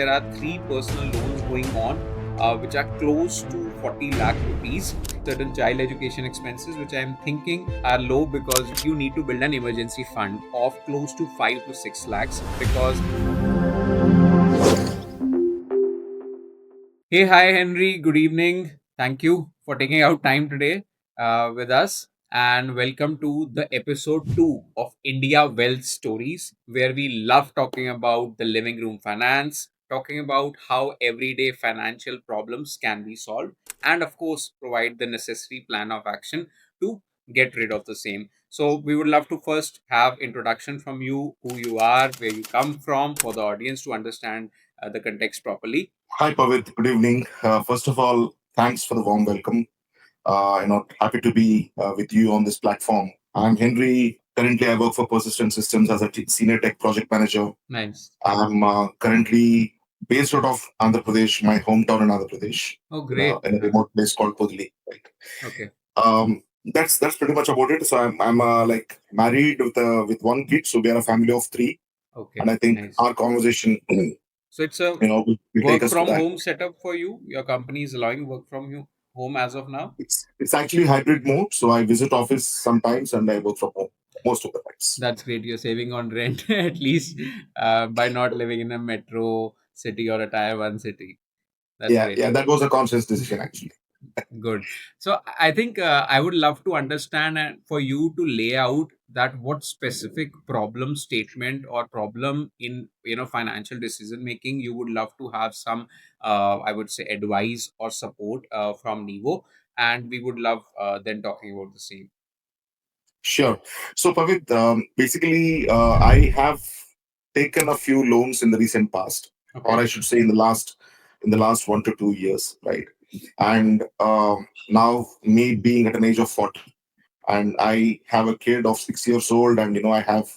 there are three personal loans going on, which are close to 40 lakh rupees. Certain child education expenses, which I'm thinking are low because you need to build an emergency fund of close to 5 to 6 lakhs. Because, hey, hi, Henry, good evening. Thank you for taking out time today with us. And welcome to the episode 2 of India Wealth Stories, where we love talking about the living room finance, talking about how everyday financial problems can be solved, and of course, provide the necessary plan of action to get rid of the same. So, we would love to first have introduction from you, who you are, where you come from, for the audience to understand the context properly. Hi, Pavit. Good evening. First of all, thanks for the warm welcome. Happy to be with you on this platform. I'm Henry. Currently, I work for Persistent Systems as a senior tech project manager. Nice. I'm currently based out of Andhra Pradesh, my hometown in Andhra Pradesh, Oh, in a, great. in a remote place called Podli. Right. Okay. That's pretty much about it. So I'm like married with one kid. So we are a family of three, and Okay. I think Nice. our conversation, So it's a will take work us to from that. home setup for you. Your company is allowing work from you home as of now. It's actually hybrid mode, so I visit office sometimes and I work from home most of the times. That's great. You're saving on rent at least by not living in a metro city or a tier one city. That's Yeah, great. yeah, that was a conscious decision actually. Good. So I think I would love to understand and for you to lay out that what specific problem statement or problem in financial decision making you would love to have some I would say advice or support from Nevo, and we would love then talking about the same. Sure. So Pavit, basically, I have taken a few loans in the recent past, or Okay. I should say, in the last 1 to 2 years, right? And now, me being at an age of 40, and I have a kid of 6 years old, and I have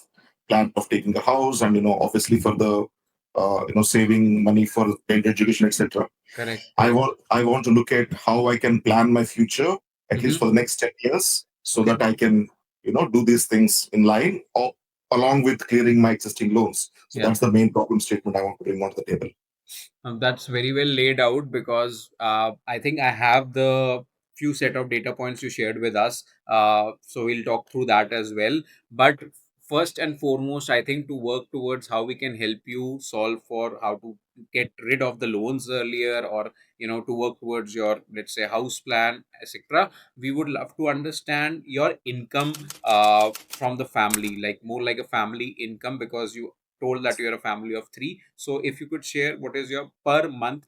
plan of taking a house, and obviously for the saving money for child education, etc. Correct. I want to look at how I can plan my future at least Mm-hmm. for the next 10 years so Okay. that I can do these things in line or along with clearing my existing loans. So Yeah. that's the main problem statement I want to bring onto the table. That's very well laid out because I think I have the few set of data points you shared with us. So we'll talk through that as well. But first and foremost, I think to work towards how we can help you solve for how to get rid of the loans earlier, or to work towards your, let's say, house plan, etc. We would love to understand your income from the family, like more like a family income, because you told that you're a family of three. So if you could share what is your per month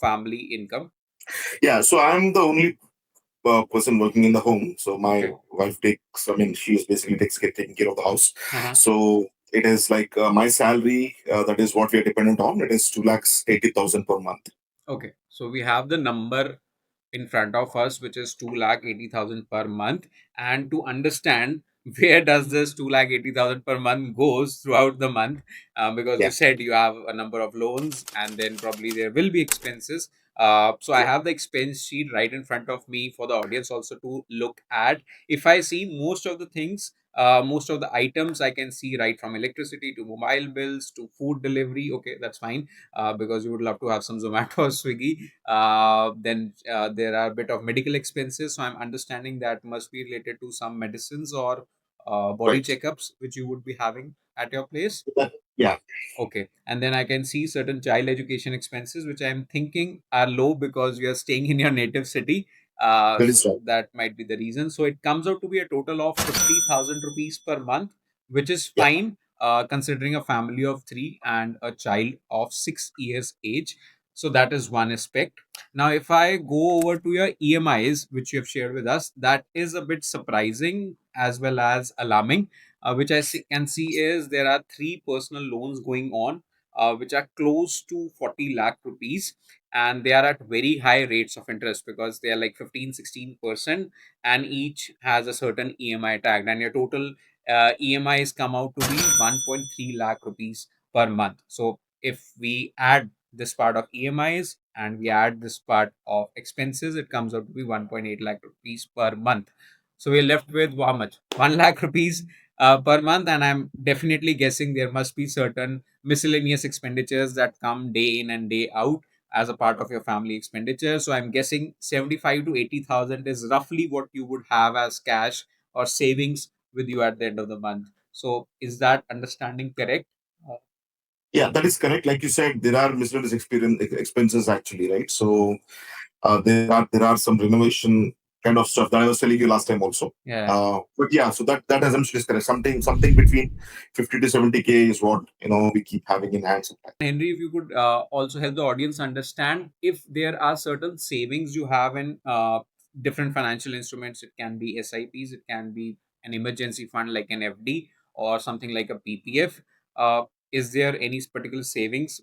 family income. Yeah, so I'm the only person working in the home. So my Okay. wife takes, I mean, she is basically taking care of the house. Uh-huh. So it is like my salary, that is what we are dependent on. It is 2,80,000 per month. Okay. So we have the number in front of us, which is 2,80,000 per month. And to understand where does this 2,80,000 per month goes throughout the month, because you Yeah. said you have a number of loans and then probably there will be expenses. So I Yeah. have the expense sheet right in front of me for the audience also to look at. If I see most of the things, most of the items I can see, right from electricity to mobile bills to food delivery. Okay, that's fine because you would love to have some Zomato or Swiggy. Then there are a bit of medical expenses. So I'm understanding that must be related to some medicines or body Right. checkups which you would be having at your place. Yeah. Okay. And then I can see certain child education expenses, which I'm thinking are low because you are staying in your native city. That So is right. that might be the reason. So it comes out to be a total of 50,000 rupees per month, which is Yeah. fine considering a family of three and a child of 6 years age. So that is one aspect. Now, if I go over to your EMIs, which you have shared with us, that is a bit surprising as well as alarming, which can see is there are three personal loans going on, which are close to 40 lakh rupees, and they are at very high rates of interest because they are like 15, 16%, and each has a certain EMI tag, and your total EMIs come out to be 1.3 lakh rupees per month. So if we add this part of EMIs and we add this part of expenses, it comes out to be 1.8 lakh rupees per month. So we're left with how much? 1 lakh rupees per month, and I'm definitely guessing there must be certain miscellaneous expenditures that come day in and day out as a part of your family expenditure. So I'm guessing 75 to 80,000 is roughly what you would have as cash or savings with you at the end of the month. So is that understanding correct? Uh, Yeah, that is correct. Like you said, there are miscellaneous experience expenses actually, right? So there are some renovation kind of stuff that I was telling you last time also. yeah. But yeah, so that assumption is correct. Something between 50 to 70K is what we keep having in hand sometimes. Henry, if you could also help the audience understand if there are certain savings you have in different financial instruments. It can be SIPs, it can be an emergency fund like an FD or something like a PPF. Uh, is there any particular savings?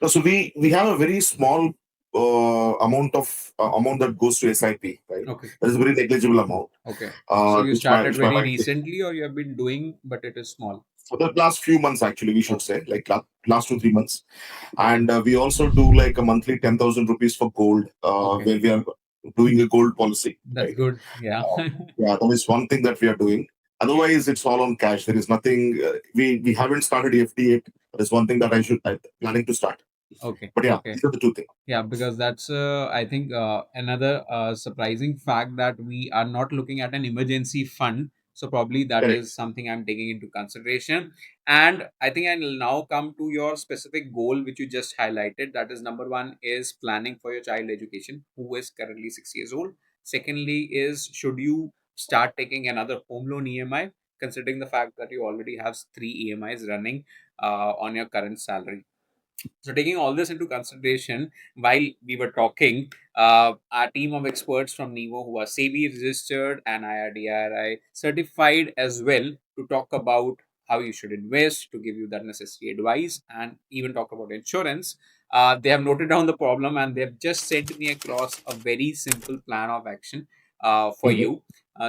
So we have a very small amount that goes to SIP, right? Okay, That is a very negligible amount, okay. So you which my started which my very wife recently, or you have been doing, but it is small. for the last few months actually, we should Okay, say, like last 2 3 months. okay. And we also do like a monthly 10,000 rupees for gold, Okay, where we are doing a gold policy, that's right? good. Yeah. Yeah, that is one thing that we are doing. Otherwise, it's all on cash. There is nothing. We haven't started FD yet. That is one thing that I planning to start. Okay, But yeah, okay. these are the two things. Yeah, because that's I think another surprising fact that we are not looking at an emergency fund. So probably that Correct. is something I'm taking into consideration. And I think I'll now come to your specific goal, which you just highlighted. That is number one is planning for your child education, who is currently 6 years old. Secondly is should you start taking another home loan EMI, considering the fact that you already have three EMIs running on your current salary. So, taking all this into consideration, while we were talking, our team of experts from NEVO who are SEBI registered and IRDRI certified as well to talk about how you should invest, to give you that necessary advice, and even talk about insurance. They have noted down the problem and they have just sent me across a very simple plan of action for Mhm. you.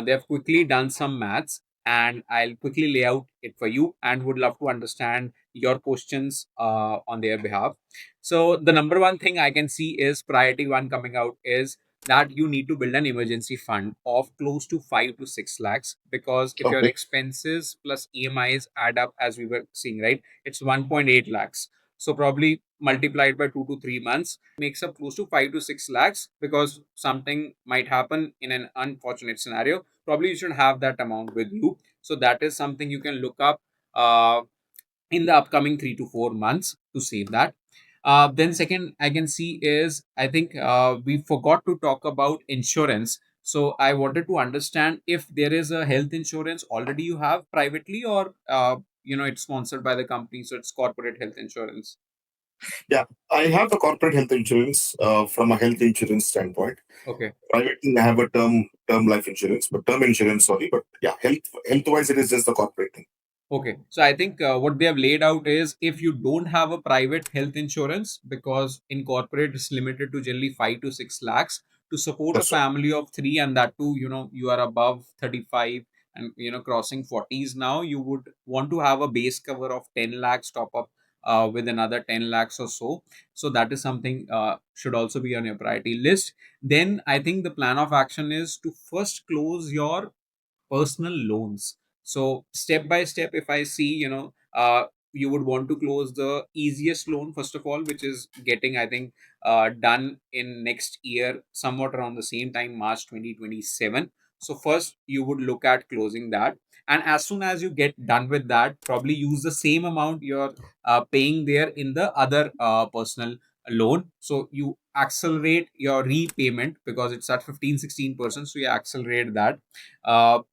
They have quickly done some maths and I'll quickly lay out it for you and would love to understand your questions on their behalf. So the number one thing I can see is priority one coming out is that you need to build an emergency fund of close to 5 to 6 lakhs, because if your Okay. expenses plus EMIs add up as we were seeing, right, it's 1.8 lakhs. So probably multiplied by 2 to 3 months makes up close to 5 to 6 lakhs, because something might happen in an unfortunate scenario. Probably you should have that amount with you. So that is something you can look up uh, in the upcoming 3 to 4 months to save that. Then second I can see is I think we forgot to talk about insurance. So I wanted to understand if there is a health insurance already you have privately, or it's sponsored by the company, so it's corporate health insurance. Yeah, I have a corporate health insurance from a health insurance standpoint. Okay. Private thing, I have a term life insurance, but term insurance, sorry. But yeah, health wise, it is just the corporate thing. Okay, so I think what they have laid out is if you don't have a private health insurance, because in corporate it's limited to generally 5 to 6 lakhs to support a That's right. family of three, and that too, you are above 35 and crossing 40s now, you would want to have a base cover of 10 lakhs top up with another 10 lakhs or so. So that is something should also be on your priority list. Then I think the plan of action is to first close your personal loans. So step by step, if I see, you would want to close the easiest loan first of all, which is getting, I think, done in next year, somewhat around the same time, March 2027. So first you would look at closing that, and as soon as you get done with that, probably use the same amount you're paying there in the other personal loan. So you accelerate your repayment because it's at 15 16%, so you accelerate that.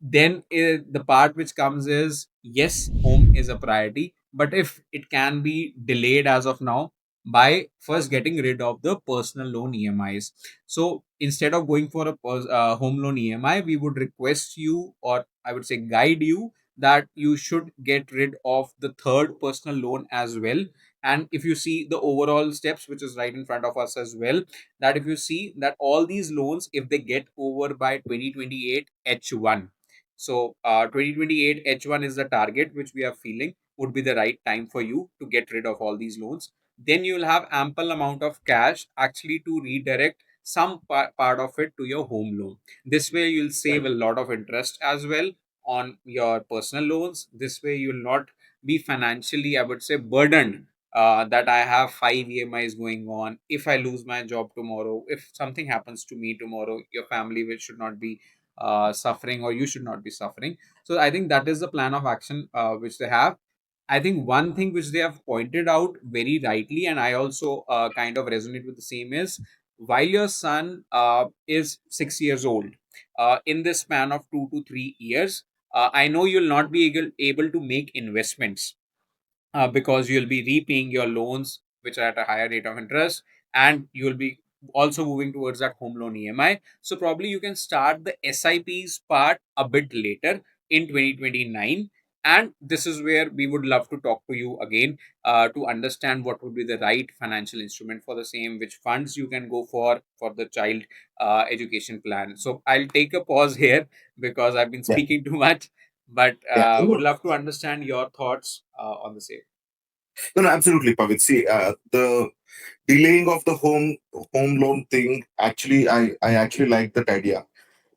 Then the part which comes is yes, home is a priority, but if it can be delayed as of now, by first getting rid of the personal loan EMIs. So instead of going for a home loan EMI, we would request you, or I would say guide you, that you should get rid of the third personal loan as well. And if you see the overall steps, which is right in front of us as well, that if you see that all these loans, if they get over by 2028 H1, so 2028 H1 is the target which we are feeling would be the right time for you to get rid of all these loans. Then you will have ample amount of cash actually to redirect some part of it to your home loan. This way you'll save Right. a lot of interest as well, on your personal loans. This way you'll not be financially, I would say, burdened, that I have 5 EMIs going on. If I lose my job tomorrow, if something happens to me tomorrow, your family will should not be suffering, or you should not be suffering. So I think that is the plan of action which they have. I think one thing which they have pointed out very rightly, and I also kind of resonate with the same, is while your son is 6 years old, in this span of 2 to 3 years, I know you'll not be able to make investments, because you'll be repaying your loans, which are at a higher rate of interest, and you'll be also moving towards that home loan EMI. So probably you can start the SIPs part a bit later in 2029. And this is where we would love to talk to you again, to understand what would be the right financial instrument for the same, which funds you can go for the child education plan. So I'll take a pause here because I've been Yeah, speaking too much, but yeah. would No, love to understand your thoughts on the same. no, absolutely, Pavit. See, the delaying of the home loan thing, actually, I actually like that idea.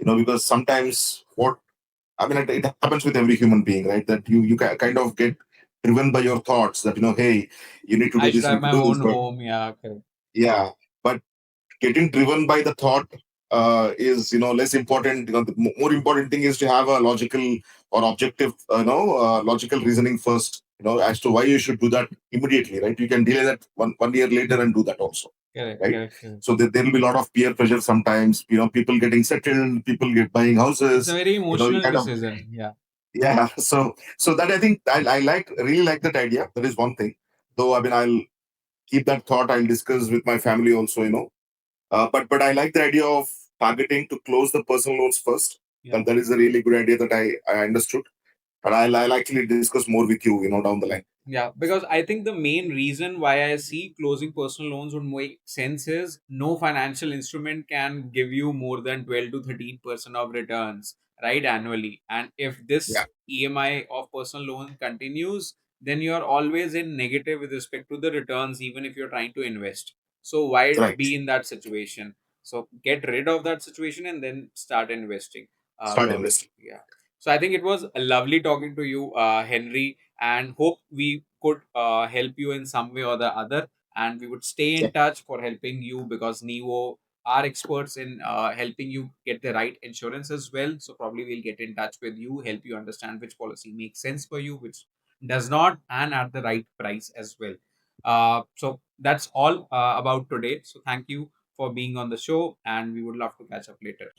Because sometimes what I mean, it happens with every human being, right? That you kind of get driven by your thoughts that hey, you need to do I should this, you have need to my do this, own but home. Yeah, correct. yeah, but getting driven by the thought is less important. The more important thing is to have a logical or objective, logical reasoning first, as to why you should do that immediately, right? You can delay that one year later and do that also, Correct, right? correct, correct. So there will be a lot of peer pressure sometimes. People getting settled, people get buying It's a houses. very You emotional kind of decision. Yeah, yeah. So that I think I really like that idea. That is one thing. Though I mean I'll keep that thought. I'll discuss with my family also. But I like the idea of targeting to close the personal loans first. yeah. And that is a really good idea that I understood. And I'll actually discuss more with you, down the line. Yeah, because I think the main reason why I see closing personal loans would make sense is no financial instrument can give you more than 12 to 13% of returns, right, annually. And if Yeah. this EMI of personal loan continues, then you're always in negative with respect to the returns, even if you're trying to invest. So why Right. be in that situation? So get rid of that situation and then start investing, Start Bhavik. investing. Yeah. So I think it was lovely talking to you, Henry, and hope we could help you in some way or the other, and we would stay Yeah. in touch for helping you, because Nevo are experts in helping you get the right insurance as well. So probably we'll get in touch with you, help you understand which policy makes sense for you, which does not, and at the right price as well. So that's all about today. So thank you for being on the show, and we would love to catch up later.